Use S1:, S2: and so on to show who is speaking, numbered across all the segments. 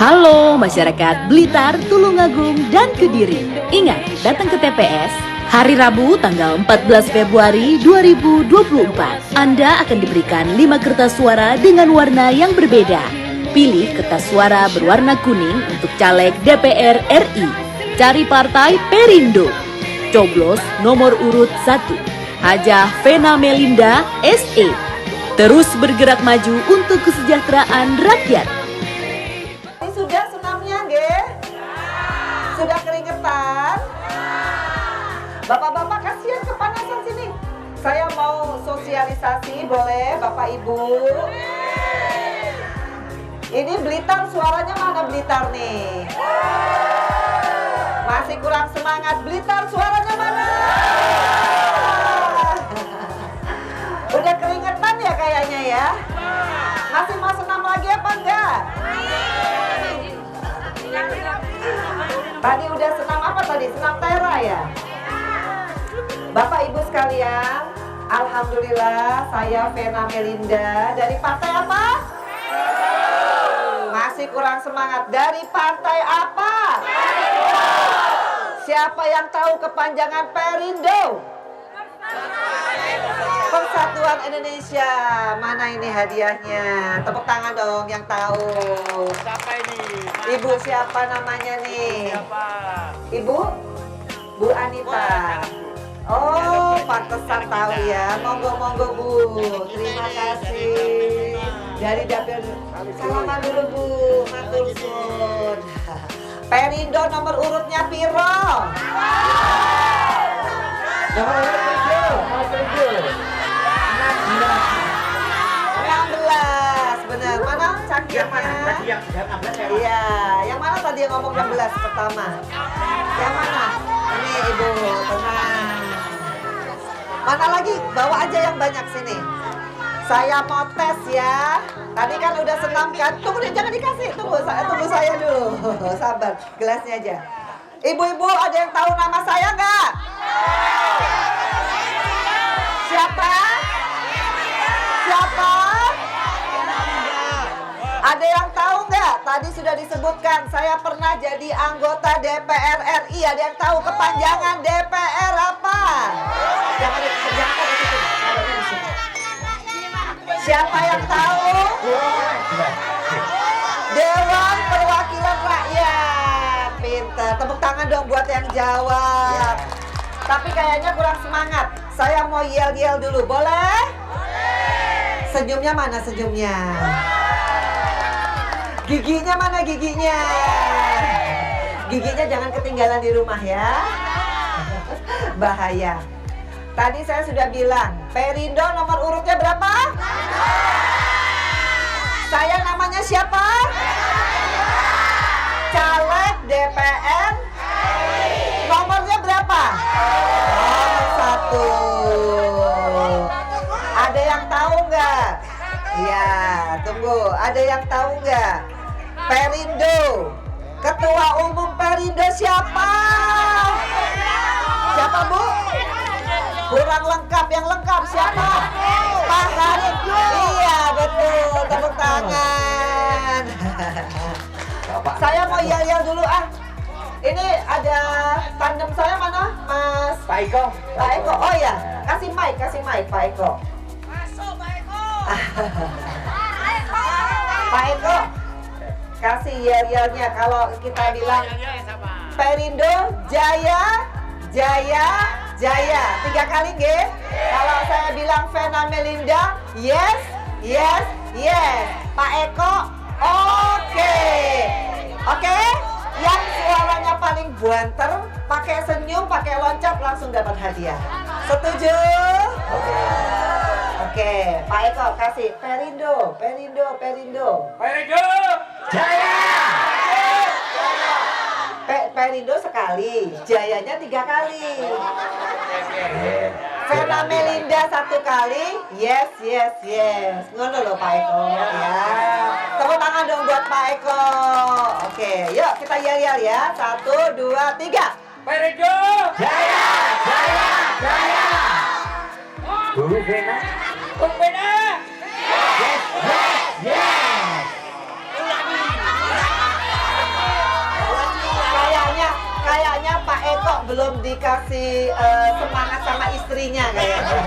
S1: Halo masyarakat Blitar, Tulungagung, dan Kediri. Ingat, datang ke TPS hari Rabu tanggal 14 Februari 2024. Anda akan diberikan 5 kertas suara dengan warna yang berbeda. Pilih kertas suara berwarna kuning untuk caleg DPR RI. Cari partai Perindo. Coblos nomor urut 1. Hajah Vena Melinda SE. Terus bergerak maju untuk kesejahteraan rakyat.
S2: Sudah senamnya, Ge? Sudah keringetan? Bapak-bapak kasihan kepanasan sini. Saya mau sosialisasi, boleh Bapak Ibu? Ini Blitar, suaranya mana Blitar nih? Masih kurang semangat. Blitar, suaranya mana? Udah keringetan ya kayaknya ya? Masih mau senam lagi apa enggak? Tadi udah senam apa tadi? Senam tera ya? Bapak Ibu sekalian, alhamdulillah saya Vena Melinda dari partai apa? Masih kurang semangat. Dari partai apa? Siapa yang tahu kepanjangan Perindo? Persatuan Indonesia. Mana ini hadiahnya? Tepuk tangan dong yang tahu.
S3: Siapa ini?
S2: Ibu siapa namanya nih?
S3: Siapa?
S2: Ibu? Bu Anita. Oh, pantesan tahu ya. Monggo-monggo Bu. Terima kasih. Dari dapur. Salaman dulu Bu. Matur suwun. Perindo nomor urutnya piro? Nomor urut 16. Benar. Mana cangkirnya? Iya, yang mana tadi yang ngomong 16 pertama? Yang mana? Ini Ibu, tenang. Mana lagi? Bawa aja yang banyak sini. Saya mau tes ya. Tadi kan udah senam kan? Tunggu deh, jangan dikasih. Tunggu saya dulu. Sabar, gelasnya aja. Ibu-ibu, ada yang tahu nama saya nggak? Siapa? Siapa? Ada yang tahu nggak? Tadi sudah disebutkan, saya pernah jadi anggota DPR RI. Ada yang tahu kepanjangan DPR apa? Jangan di situ. Siapa yang tahu? Dewan Perwakilan Rakyat. Pintar. Tepuk tangan dong buat yang jawab. Tapi kayaknya kurang semangat. Saya mau yel-yel dulu, boleh? Senyumnya mana senyumnya? Giginya mana giginya? Giginya jangan ketinggalan di rumah ya. Bahaya. Tadi saya sudah bilang, Perindo nomor urutnya berapa? Saya namanya siapa? Caleg DPR. Nomornya berapa? Nomor 1. Ada yang tahu nggak? Ya, tunggu. Ada yang tahu nggak? Perindo. Ketua Umum Perindo siapa? Siapa Bu? Kurang lengkap, yang lengkap siapa? Pak Harif. Iya betul, tepuk tangan. Saya mau yel-yel dulu ah. Ini ada tandem saya mana, Mas?
S3: Pak Eko.
S2: Pak Eko, oh ya, kasih mic Pak Eko. Pak Eko, kasih yel-yelnya kalau kita bilang Perindo Jaya, Jaya, Jaya. 3 kali nge. Kalau saya bilang Vena Melinda, yes, yes, yes. Pak Eko, oke. Oke? Yang suaranya paling buanter, pakai senyum, pakai loncat, langsung dapat hadiah. Setuju? Oke, Pak Eko kasih Perindo, Perindo, Perindo.
S3: Perindo Jaya.
S2: Perindo sekali, Jayanya 3 kali. Vena Melinda 1 kali, yes, yes, yes. Ngono loh Pak Eko ya. Tepuk tangan dong buat Pak Eko. Oke, yuk kita yel-yel ya. 1, 2, 3.
S3: Perindo Jaya, Jaya, Jaya. Bu Vena. Bu Vena. Yes, yes, yes.
S2: belum dikasih semangat sama istrinya kayaknya.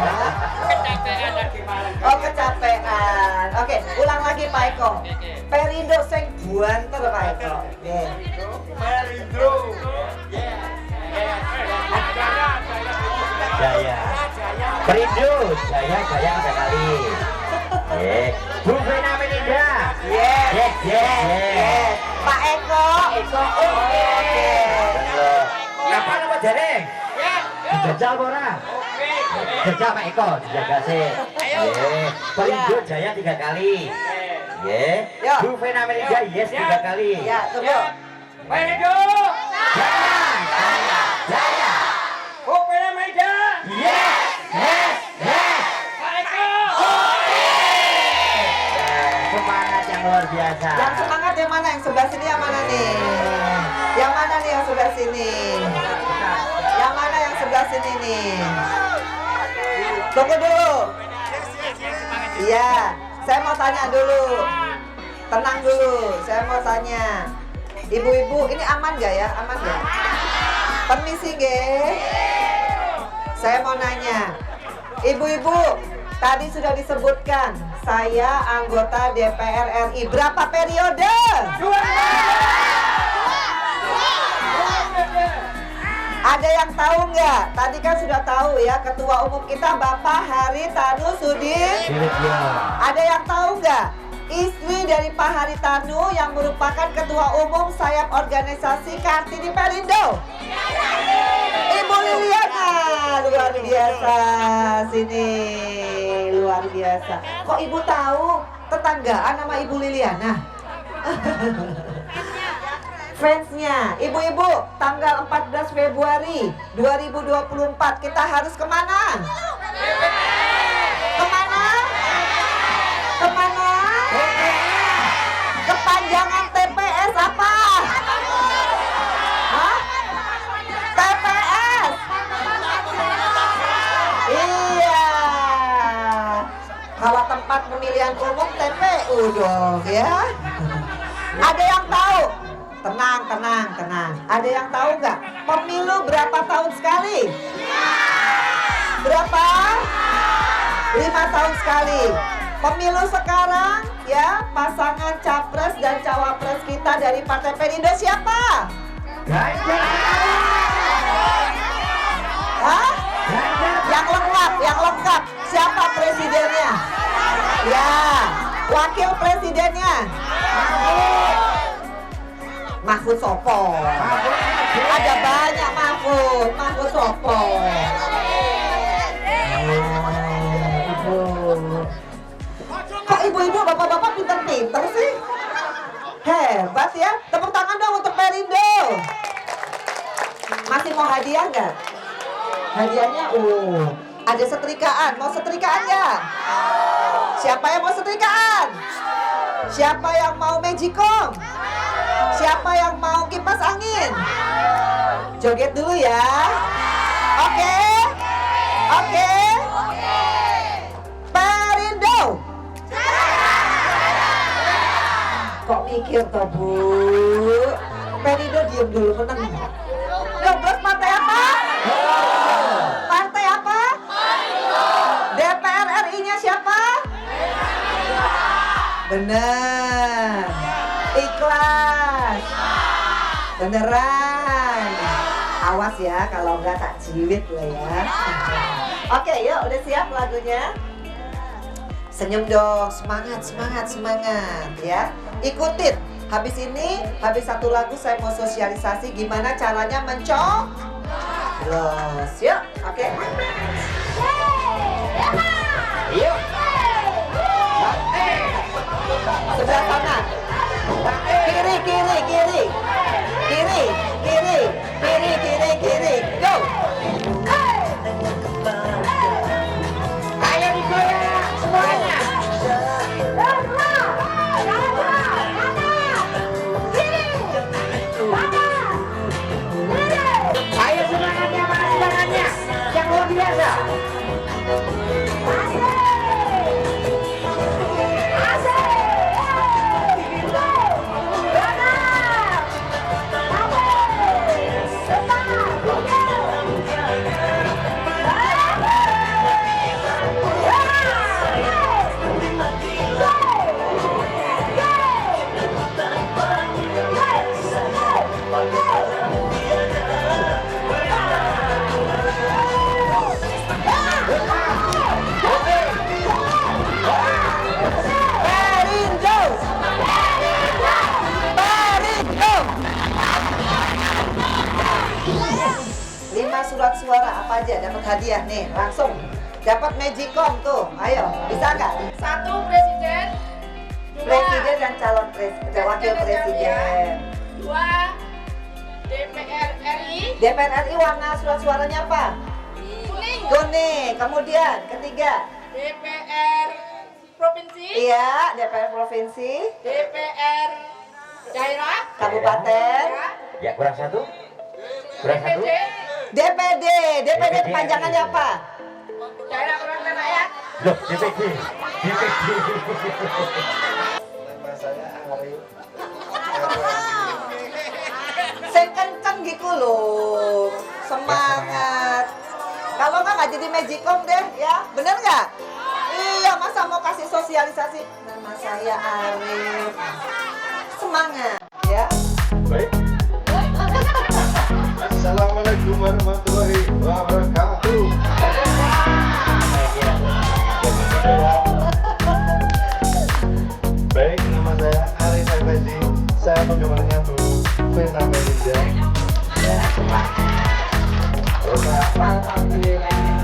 S3: Kecapean lagi malam.
S2: Oh kecapean. Oke, ulang lagi Pak Eko. Perindo sing buanter Pak Eko. Oke.
S3: Perindo. Jaya. Perindo. Jaya 3 kali. Bu Vena Melinda.
S2: Yes. Pak Eko. Oke.
S3: Apa nama jareng? Jajal ora? Jajal Pak Eko, dijaga sih. Perindo Jaya 3 kali.
S2: Yo.
S3: Bu Vena Melinda yes 3 kali.
S2: Ya, tunggu.
S3: Perindo. Jaya. Bu Vena Melinda. Yes. Pak Eko. Semangat yang luar biasa.
S2: Yang semangat yang mana? Yang sebelah sini yang mana nih? Yang mana nih yang sebelah sini? Yang mana yang sebelah sini nih? Tunggu dulu. Iya, saya mau tanya dulu. Tenang dulu, saya mau tanya. Ibu-ibu, ini aman gak ya? Aman gak? Permisi nggih. Saya mau nanya. Ibu-ibu, tadi sudah disebutkan saya anggota DPR RI. Berapa periode? Ada yang tahu nggak? Tadi kan sudah tahu ya, Ketua Umum kita Bapak Haritanu Sudin. Ada yang tahu nggak? Istri dari Pak Haritanu yang merupakan Ketua Umum sayap organisasi Kartini Perindo. Ibu Liliana, luar biasa. Sini, luar biasa. Kok Ibu tahu tetanggaan nama Ibu Liliana? Fansnya, ibu-ibu, tanggal 14 Februari 2024 kita harus kemana? Kemana? Kemana? Kepanjangan TPS apa? Hah? TPS? Iya. Kalau tempat pemilihan umum TPU dong ya. Ada yang tahu? Tenang. Ada yang tahu nggak? Pemilu berapa tahun sekali? Berapa? 5 tahun sekali. Pemilu sekarang ya, pasangan capres dan cawapres kita dari Partai Perindo siapa? Hah? Yang lengkap. Siapa presidennya? Ya, wakil presidennya. Mahfud Sopo. Ada banyak Mahfud Sopo. Ibu. Kok ibu-ibu, bapak-bapak pinter-pinter sih? Hebat ya. Tepuk tangan dong untuk Perindo. Masih mau hadiah nggak? Hadiahnya, ada setrikaan. Mau setrikaan nggak? Siapa yang mau setrikaan? Siapa yang mau magicom? Siapa yang mau kipas angin? Joget dulu ya. Oke. Perindo. Kok mikir toh Bu? Perindo diem dulu, menang. Nyoblos partai apa? Partai apa? DPR RI-nya siapa? Bener. Ikhlas. Beneran. Awas ya kalau enggak tak jiwit lo ya. Oke, yuk udah siap lagunya? Senyum dong, semangat ya. Ikutin. Habis ini, habis satu lagu saya mau sosialisasi gimana caranya mencoblos. Yuk, oke.
S3: Yuk.
S2: Sebelah sana. Kiri. Go.
S3: Ayo digoyang semuanya. Ayo semangatnya, mana semangatnya? Yang luar biasa.
S2: Perindo. Perindo. 5 surat suara apa aja dapat hadiah nih, langsung dapat Magicom tuh. Ayo, bisa nggak?
S4: 1 presiden, 2
S2: Presiden dan calon wakil presiden.
S4: 2 DPR RI
S2: DPR RI warna surat suaranya apa?
S4: kuning,
S2: Kuning. Kemudian ketiga,
S4: DPR provinsi,
S2: iya DPR provinsi,
S4: DPR daerah,
S2: kabupaten,
S3: Ya, kurang satu. Kurang satu.
S4: DPD
S2: DPD. DPD kepanjangannya apa?
S4: daerah perwakilan rakyat,
S3: Loh, DPD. DPD.
S5: Nama saya Arif.
S2: Sing kenceng gitu loh. Semangat. Kalau nggak jadi Magicom deh ya, bener nggak? Iya, masa mau kasih sosialisasi? Nama saya Arif. Semangat ya.
S5: Baik. Assalamualaikum warahmatullahi wabarakatuh. Baik, nama saya Arif Effendi. Saya penggemarnya Bu Vena Melinda.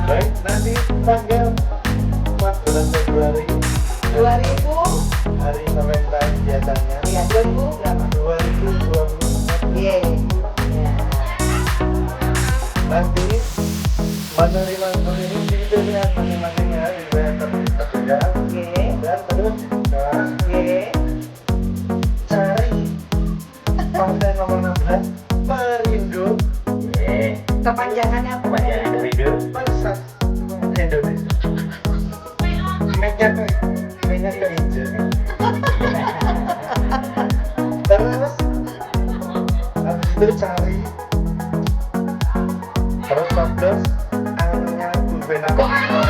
S5: Baik, nanti tanggal 14 Februari
S2: 2000
S5: hari Valentine biasanya
S2: ya 2000 berapa?
S5: 2024.
S2: Ye.
S5: Nanti menerima ini pilihan masing-masing ya, dibayar berbeda
S2: Ye.
S5: dan terus dibuka
S2: Ye.
S5: cari partai nomor 16 Perindo
S2: Kepanjangannya apa?
S3: Kepanjangan Perindo.
S5: Persat Indonesia. Kayaknya ke hijau. Terus habis itu cari terus 14 anunya Bu Vena.
S2: Nomornya.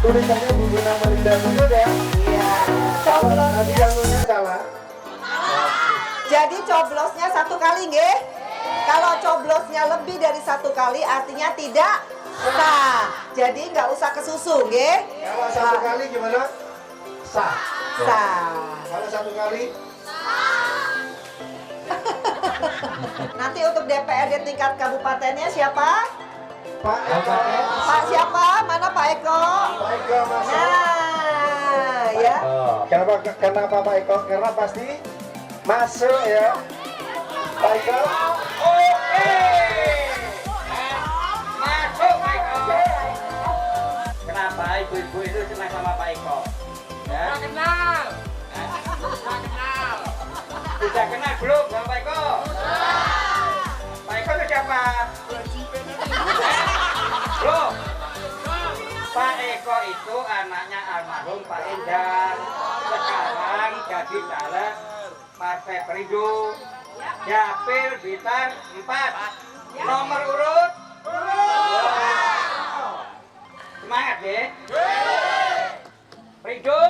S5: Tulisannya Bu Vena Melinda betul ya?
S2: Iya.
S5: Nanti
S2: Coblosnya.
S5: anunya salah.
S2: Jadi coblosnya 1 kali nggih? Kalau coblosnya lebih dari 1 kali artinya tidak sah. Jadi nggak usah kesusu nggih?
S5: Kalau 1 kali gimana? Sah.
S2: Sah.
S5: Kalau 1 kali
S2: Nanti untuk DPRD tingkat kabupatennya siapa?
S5: Pak Eko.
S2: Pak siapa? Mana Pak Eko?
S5: Pak Eko masuk.
S2: Nah, ya.
S5: Kenapa Pak Eko? Karena pasti masuk ya. Pak Eko.
S6: Masuk Pak Eko. Kenapa ibu-ibu itu senang sama Pak Eko? Ya? Tidak kenal. Tidak kenal. Sudah kenal belum sama Pak Eko? Pak Eko itu siapa? Loh, Pak Eko itu anaknya almarhum Pak Endang. Sekarang jadi caleg Partai Perindo. Dapil Bintang 4. Nomor urut. Semangat ya. Perindo.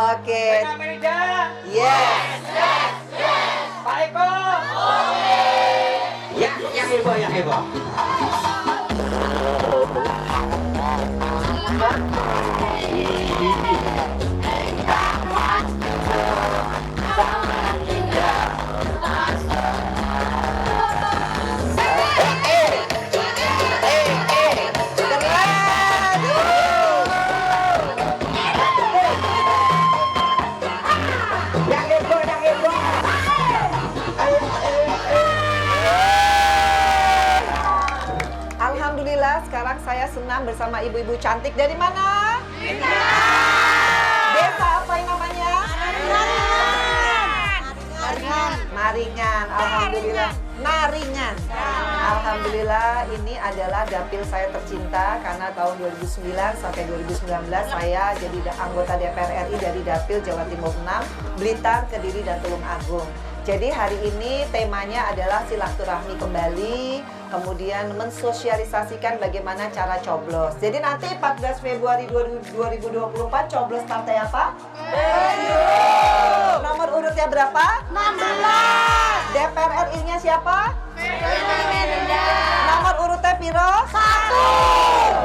S2: Oke.
S6: Vena Melinda.
S2: Yes.
S6: Pak Eko.
S3: Ya, yang heboh, yang heboh.
S2: Alhamdulillah sekarang saya senang bersama ibu-ibu cantik dari mana? Desa apa yang namanya? Maringan. Alhamdulillah. Naringan. Alhamdulillah ini adalah dapil saya tercinta karena tahun 2009 sampai 2019 saya jadi anggota DPR RI dari dapil Jawa Timur 6, Blitar, Kediri, dan Tulung Agung. Jadi hari ini temanya adalah silaturahmi kembali, kemudian mensosialisasikan bagaimana cara coblos. Jadi nanti 14 Februari 2024 coblos partai apa? Perindo. Nomor urutnya berapa? 16. DPR RI-nya siapa? Nomor urutnya piro?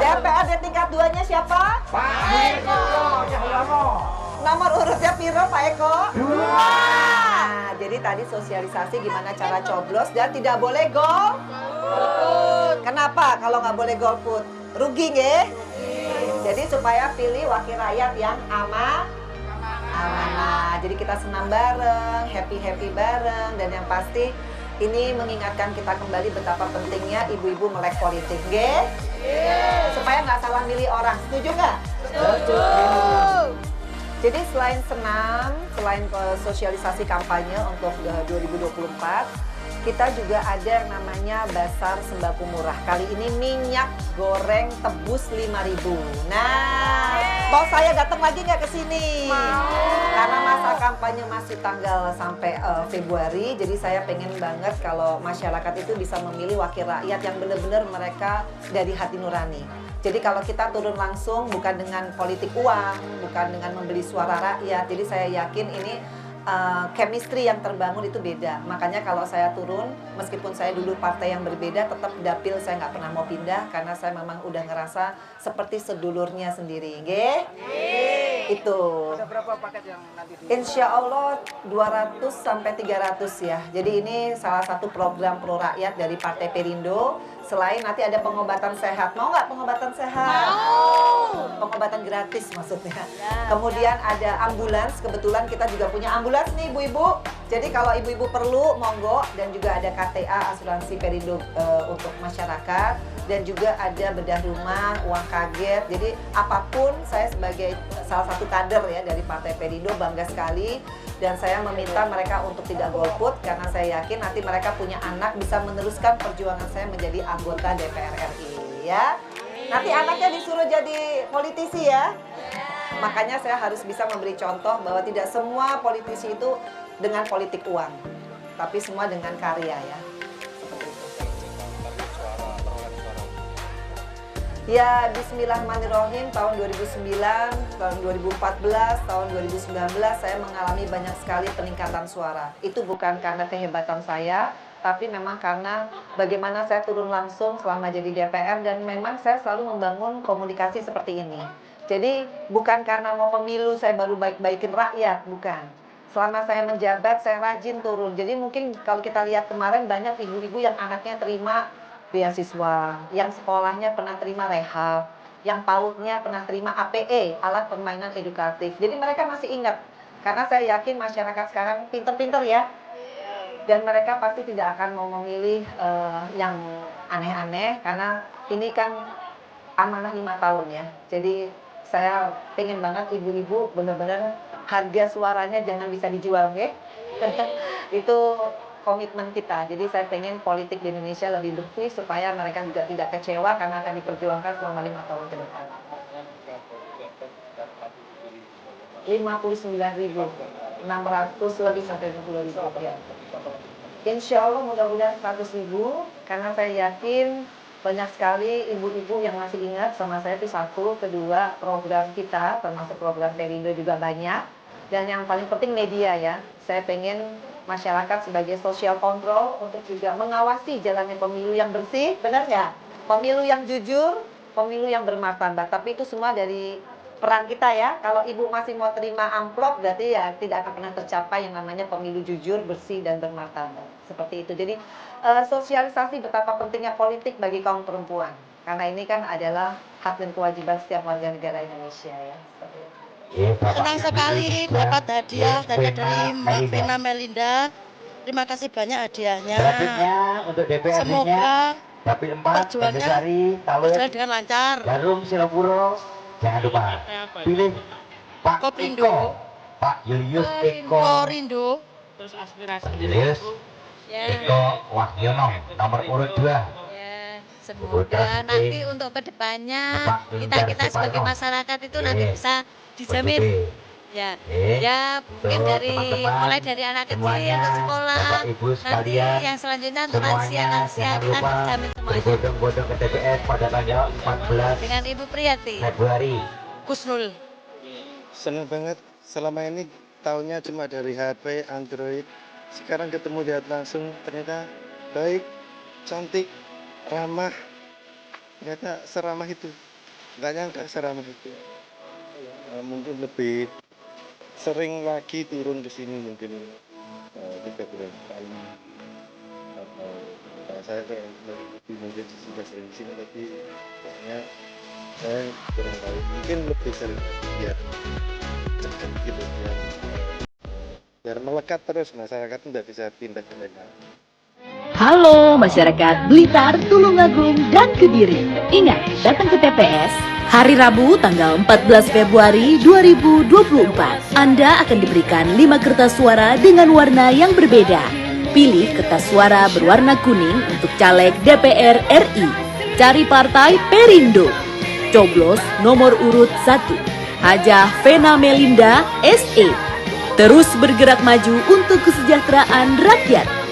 S2: 1. DPRD tingkat 2-nya siapa?
S3: Pak Eko Cahyono.
S2: Nomor urutnya piro Pak Eko? 2. Nah, jadi tadi sosialisasi gimana cara coblos dan tidak boleh golput. Kenapa kalau nggak boleh golput? Rugi nggih? Jadi supaya pilih wakil rakyat yang amanah. Jadi kita senam bareng, happy bareng, dan yang pasti ini mengingatkan kita kembali betapa pentingnya ibu-ibu melek politik, nggih? Supaya nggak salah milih orang. Setuju nggak? Setuju. Jadi selain senam, selain sosialisasi kampanye untuk 2024, kita juga ada yang namanya Basar Sembako Murah. Kali ini minyak goreng tebus 5.000. Nah, mau saya datang lagi nggak ke sini? Karena masa kampanye masih tanggal sampai Februari, jadi saya pengen banget kalau masyarakat itu bisa memilih wakil rakyat yang benar-benar mereka dari hati nurani. Jadi kalau kita turun langsung bukan dengan politik uang, bukan dengan membeli suara rakyat. Jadi saya yakin ini chemistry yang terbangun itu beda. Makanya kalau saya turun, meskipun saya dulu partai yang berbeda, tetap dapil saya nggak pernah mau pindah karena saya memang udah ngerasa seperti sedulurnya sendiri. Nggih? Itu.
S6: Ada berapa paket yang nanti
S2: Insya Allah 200 sampai 300 ya. Jadi ini salah satu program pro rakyat dari Partai Perindo. Selain nanti ada pengobatan sehat. Mau nggak pengobatan sehat? Mau. Pengobatan gratis maksudnya. Kemudian ada ambulans. Kebetulan kita juga punya ambulans nih ibu-ibu. Jadi kalau ibu-ibu perlu, monggo. Dan juga ada KTA asuransi Perindo untuk masyarakat. Dan juga ada bedah rumah, uang kaget. Jadi apapun saya sebagai salah satu kader ya dari Partai Perindo bangga sekali. Dan saya meminta mereka untuk tidak golput karena saya yakin nanti mereka punya anak bisa meneruskan perjuangan saya menjadi anggota DPR RI ya. Nanti anaknya disuruh jadi politisi ya. Makanya saya harus bisa memberi contoh bahwa tidak semua politisi itu dengan politik uang, tapi semua dengan karya ya. Ya, bismillahirrahmanirrahim, tahun 2009, tahun 2014, tahun 2019 saya mengalami banyak sekali peningkatan suara. Itu bukan karena kehebatan saya, tapi memang karena bagaimana saya turun langsung selama jadi DPR dan memang saya selalu membangun komunikasi seperti ini. Jadi bukan karena mau pemilu saya baru baik-baikin rakyat, bukan. Selama saya menjabat saya rajin turun. Jadi mungkin kalau kita lihat kemarin banyak ibu-ibu yang anaknya terima beasiswa, yang sekolahnya pernah terima rehab, yang PAUD-nya pernah terima APE, alat permainan edukatif. Jadi mereka masih ingat, karena saya yakin masyarakat sekarang pinter-pinter ya, dan mereka pasti tidak akan mau memilih yang aneh-aneh, karena ini kan amanah 5 tahun ya. Jadi saya pengen banget ibu-ibu benar-benar harga suaranya jangan bisa dijual ya. Itu komitmen kita. Jadi saya pengen politik di Indonesia lebih bersih supaya mereka juga tidak kecewa karena akan diperjuangkan selama 5 tahun ke depan. 59.600 lebih sampai 20.000 ya. Insya Allah mudah-mudahan 100.000 karena saya yakin banyak sekali ibu-ibu yang masih ingat sama saya itu satu, kedua program kita termasuk program Perindo juga banyak dan yang paling penting media ya. Saya pengen masyarakat sebagai social control untuk juga mengawasi jalannya pemilu yang bersih, benar nggak? Pemilu yang jujur, pemilu yang bermartabat. Tapi itu semua dari peran kita ya. Kalau ibu masih mau terima amplop, berarti ya tidak akan pernah tercapai yang namanya pemilu jujur, bersih dan bermartabat. Seperti itu. Jadi sosialisasi betapa pentingnya politik bagi kaum perempuan. Karena ini kan adalah hak dan kewajiban setiap warga negara Indonesia ya. Seperti itu.
S7: Senang sekali dapat hadiah dari Mbak Vina Melinda. Terima kasih banyak hadiahnya.
S3: Selanjutnya untuk DPR-nya
S7: Semoga
S3: Dapil 4,
S7: perjuangannya
S3: Tegasari, Talut,
S7: berjalan dengan lancar.
S3: Jarum, Silopuro. Jangan lupa pilih Pak
S7: Koprindo.
S3: Eko, Pak Julius Eko,
S7: Korindo. Terus aspirasi.
S3: Julius Eko Wahyono, nomor urut 2.
S8: Ya, semoga nanti untuk kedepannya kita sebagai masyarakat itu nanti bisa dijamin Ya, ya mungkin mulai dari anak kecil untuk sekolah,
S3: Ibu
S8: nanti
S3: sekalian,
S8: yang selanjutnya untuk lansia akan terjamin semuanya.
S3: berbondong-bondong ke TPS pada tanggal 14
S8: Dengan Ibu Priyati
S3: Februari.
S8: Kusnul.
S5: Seneng banget, selama ini taunya cuma dari HP, Android. Sekarang ketemu lihat langsung, ternyata baik, cantik, ramah. Ternyata seramah itu. Nggak nyangka seramah itu. Mungkin lebih sering lagi turun ke sini mungkin 3 bulan sekali. Saya lebih mungkin sudah sering di sini, tapi kayaknya saya kurang tahu. Mungkin lebih sering biar cepat gitu, biar melekat terus masyarakat nggak bisa pindah ke lain.
S1: Halo masyarakat Blitar, Tulungagung, dan Kediri. Ingat, datang ke TPS hari Rabu tanggal 14 Februari 2024. Anda akan diberikan 5 kertas suara dengan warna yang berbeda. Pilih kertas suara berwarna kuning untuk caleg DPR RI. Cari partai Perindo. Coblos nomor urut 1. Hajah Vena Melinda SE. Terus bergerak maju untuk kesejahteraan rakyat.